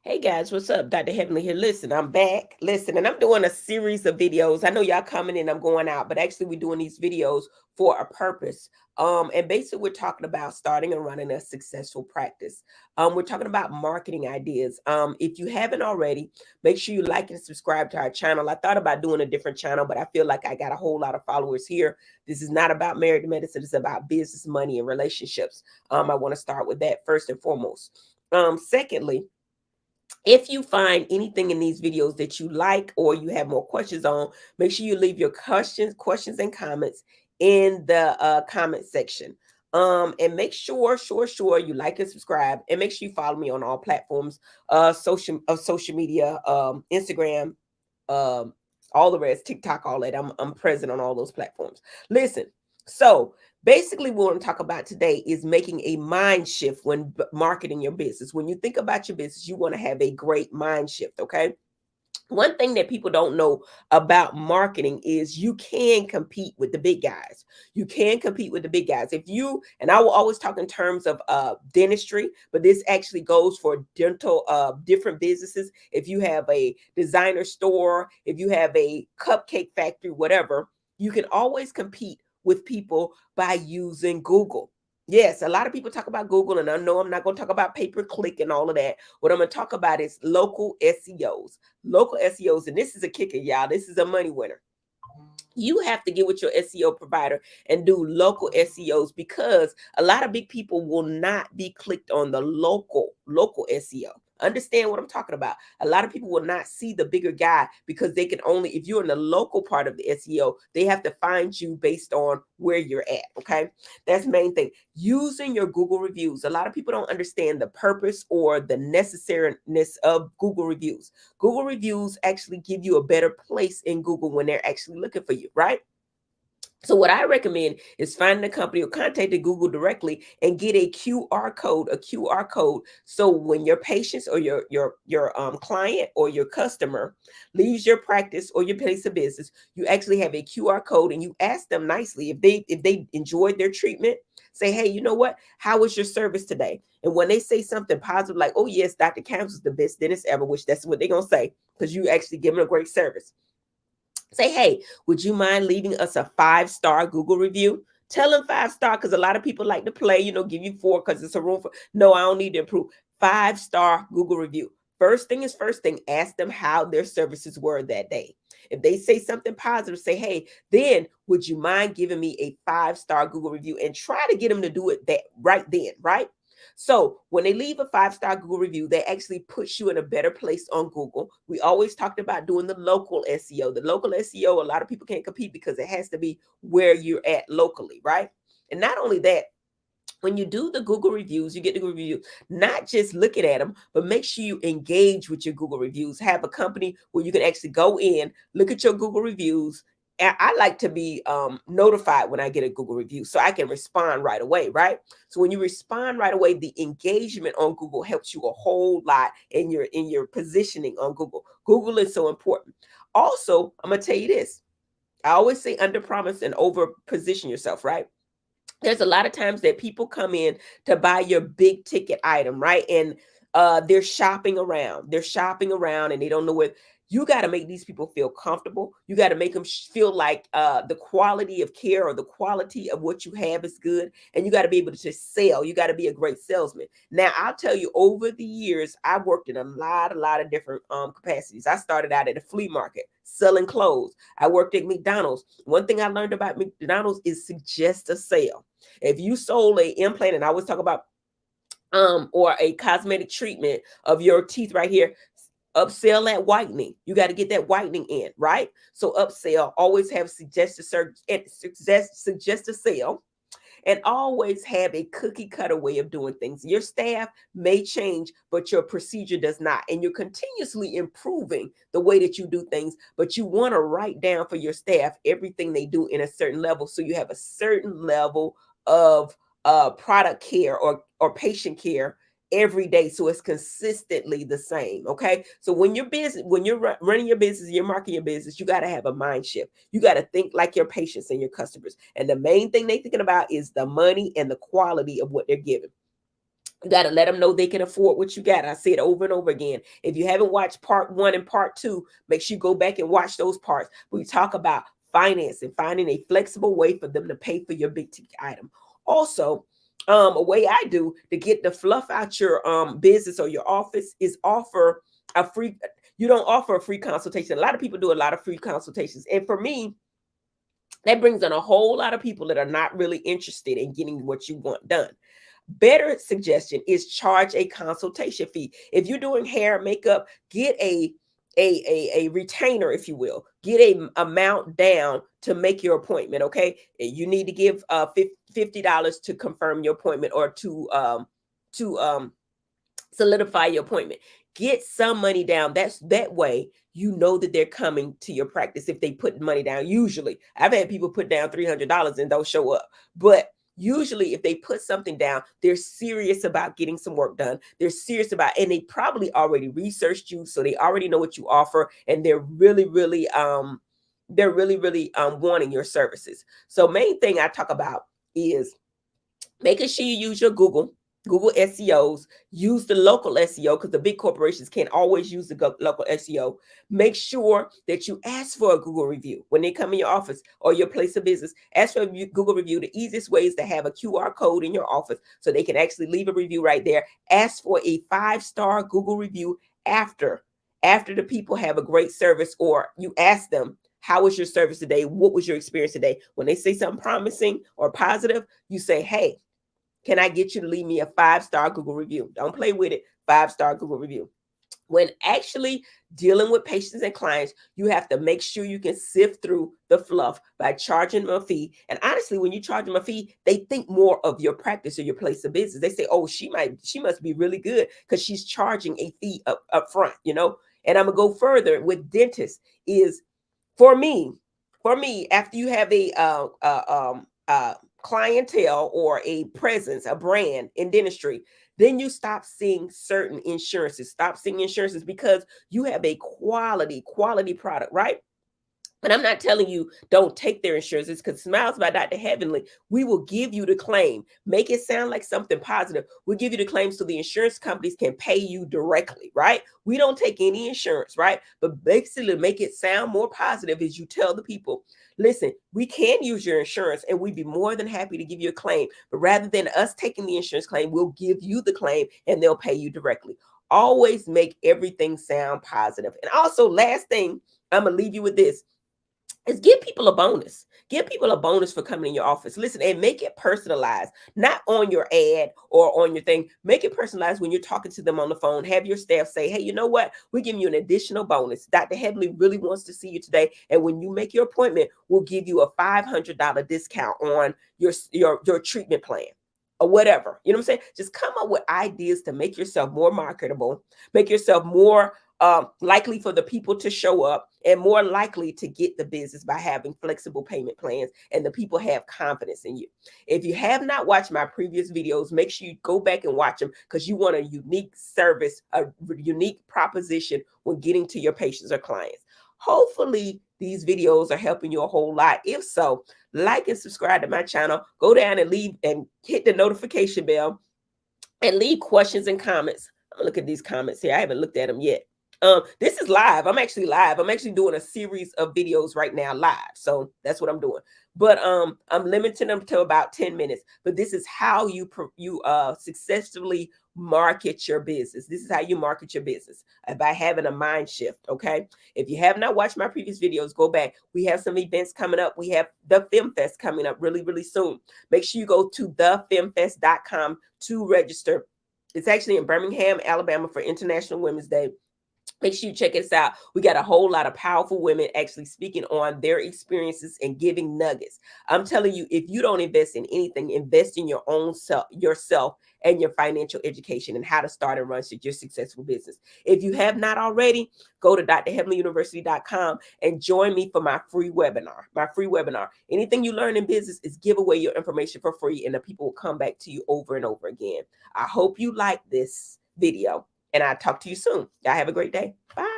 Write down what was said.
Hey guys, what's up? Dr. Heavenly here. Listen, I'm back. Listen, and I'm doing a series of videos. I know y'all coming in, I'm going out, but actually we're doing these videos for a purpose. And basically we're talking about starting and running a successful practice. We're talking about marketing ideas. If you haven't already, make sure you like and subscribe to our channel. I thought about doing a different channel, but I feel like I got a whole lot of followers here. This is not about married medicine, it's about business, money, and relationships. I want to start with that first and foremost. Secondly, if you find anything in these videos that you like or you have more questions on, make sure you leave your questions and comments in the comment section. And make sure you like and subscribe, and make sure you follow me on all platforms, social media, Instagram, um, all the rest, TikTok, all that. I'm present on all those platforms. Listen, so basically what I want to talk about today is making a mind shift when marketing your business. When you think about your business, you want to have a great mind shift, okay? One thing that people don't know about marketing is you can compete with the big guys. You can compete with the big guys. If you, and I will always talk in terms of dentistry, but this actually goes for dental, different businesses. If you have a designer store, if you have a cupcake factory, whatever, you can always compete with people by using Google. Yes, a lot of people talk about Google, and I know I'm not going to talk about pay per click and all of that. What I'm going to talk about is local SEOs. Local SEOs, and this is a kicker, y'all. This is a money winner. You have to get with your SEO provider and do local SEOs, because a lot of big people will not be clicked on the local SEO. Understand what I'm talking about? A lot of people will not see the bigger guy because they can only, if you're in the local part of the SEO, they have to find you based on where you're at. Okay. That's the main thing. Using your Google reviews. A lot of people don't understand the purpose or the necessariness of Google reviews. Google reviews actually give you a better place in Google when they're actually looking for you, right? So what I recommend is finding a company or contacting Google directly and get a QR code. So when your patients or your client or your customer leaves your practice or your place of business, you actually have a QR code, and you ask them nicely if they enjoyed their treatment. Say, hey, you know what? How was your service today? And when they say something positive, like, oh yes, Dr. Camps is the best dentist ever, which that's what they're gonna say, because you actually give them a great service. Say, hey, would you mind leaving us a 5-star Google review? Tell them 5-star, because a lot of people like to play, give you 4 because it's a room for. No, I don't need to improve. 5-star Google review. First thing is first thing, ask them how their services were that day. If they say something positive, say, hey, then would you mind giving me a 5-star Google review, and try to get them to do it that right then, right? So when they leave a 5-star Google review, they actually puts you in a better place on Google. We always talked about doing the local SEO. The local SEO, a lot of people can't compete because it has to be where you're at locally, right? And not only that, when you do the Google reviews, you get the Google reviews, not just looking at them, but make sure you engage with your Google reviews. Have a company where you can actually go in, look at your Google reviews. And I like to be notified when I get a Google review so I can respond right away, right? So when you respond right away, the engagement on Google helps you a whole lot in your positioning on Google. Google is so important. Also, I'm gonna tell you this. I always say under promise and over position yourself, right? There's a lot of times that people come in to buy your big ticket item, right? And they're shopping around and they don't know what. You got to make these people feel comfortable. You got to make them feel like the quality of care or the quality of what you have is good. And you got to be able to just sell. You got to be a great salesman. Now, I'll tell you, over the years, I worked in a lot of different capacities. I started out at a flea market selling clothes. I worked at McDonald's. One thing I learned about McDonald's is suggest a sale. If you sold a implant, and I always talk about or a cosmetic treatment of your teeth right here, upsell that whitening. You got to get that whitening in, right? So upsell, always have suggest a sale, and always have a cookie cutter way of doing things. Your staff may change, but your procedure does not. And you're continuously improving the way that you do things, but you want to write down for your staff everything they do in a certain level. So you have a certain level of product care or patient care every day, so it's consistently the same. Okay, so when you're busy, when you're running your business, you're marketing your business, you got to have a mind shift. You got to think like your patients and your customers, and the main thing they're thinking about is the money and the quality of what they're giving. You got to let them know they can afford what you got. I said over and over again. If you haven't watched part 1 and part 2, make sure you go back and watch those parts. We talk about finance and finding a flexible way for them to pay for your big ticket item. Also, a way I do to get the fluff out your business or your office is offer a free. You don't offer a free consultation. A lot of people do a lot of free consultations, and for me, that brings in a whole lot of people that are not really interested in getting what you want done. Better suggestion is charge a consultation fee. If you're doing hair, makeup, get a retainer, if you will. Get a amount down to make your appointment. Okay, you need to give $50 to confirm your appointment or to solidify your appointment. Get some money down. That's that way you know that they're coming to your practice if they put money down. Usually, I've had people put down $300 and don't show up, but usually if they put something down, they're serious about getting some work done. They're serious about, and they probably already researched you, so they already know what you offer, and they're really wanting your services. So main thing I talk about is making sure you use your Google SEOs, use the local SEO, because the big corporations can't always use the local SEO. Make sure that you ask for a Google review when they come in your office or your place of business. Ask for a Google review. The easiest way is to have a QR code in your office so they can actually leave a review right there. Ask for a 5-star Google review after the people have a great service, or you ask them, how was your service today? What was your experience today? When they say something promising or positive, you say, hey, can I get you to leave me a 5-star Google review? Don't play with it. 5-star Google review. When actually dealing with patients and clients, you have to make sure you can sift through the fluff by charging them a fee. And honestly, when you charge them a fee, they think more of your practice or your place of business. They say, oh, she must be really good because she's charging a fee up front, you know? And I'm gonna go further with dentists is for me, after you have a clientele or a presence, a brand in dentistry, then you stop seeing certain insurances. Stop seeing insurances because you have a quality product, right? And I'm not telling you don't take their insurances, because Smiles by Dr. Heavenly, we will give you the claim. Make it sound like something positive. We'll give you the claim so the insurance companies can pay you directly, right? We don't take any insurance, right? But basically make it sound more positive as you tell the people, listen, we can use your insurance and we'd be more than happy to give you a claim. But rather than us taking the insurance claim, we'll give you the claim and they'll pay you directly. Always make everything sound positive. And also, last thing, I'm going to leave you with this, is give people a bonus. Give people a bonus for coming in your office. Listen, and make it personalized, not on your ad or on your thing. Make it personalized when you're talking to them on the phone. Have your staff say, hey, you know what? We're giving you an additional bonus. Dr. Heavenly really wants to see you today. And when you make your appointment, we'll give you a $500 discount on your treatment plan or whatever. You know what I'm saying? Just come up with ideas to make yourself more marketable, make yourself more likely for the people to show up, and more likely to get the business by having flexible payment plans, and the people have confidence in you. If you have not watched my previous videos, make sure you go back and watch them, because you want a unique service, a unique proposition when getting to your patients or clients. Hopefully these videos are helping you a whole lot. If so, like and subscribe to my channel. Go down and leave and hit the notification bell and leave questions and comments. I'm gonna look at these comments here. I haven't looked at them yet. This is live. I'm actually live. I'm actually doing a series of videos right now live. So that's what I'm doing. But I'm limiting them to about 10 minutes. But this is how you successfully market your business. This is how you market your business, by having a mind shift. Okay. If you have not watched my previous videos, go back. We have some events coming up. We have the Film Fest coming up really, really soon. Make sure you go to thefilmfest.com to register. It's actually in Birmingham, Alabama, for International Women's Day. Make sure you check us out. We got a whole lot of powerful women actually speaking on their experiences and giving nuggets. I'm telling you, if you don't invest in anything, invest in your own self, yourself, and your financial education, and how to start and run your successful business. If you have not already, go to drheavenlyuniversity.com and join me for my free webinar. Anything you learn in business is give away your information for free, and the people will come back to you over and over again. I hope you like this video, and I'll talk to you soon. Y'all have a great day. Bye.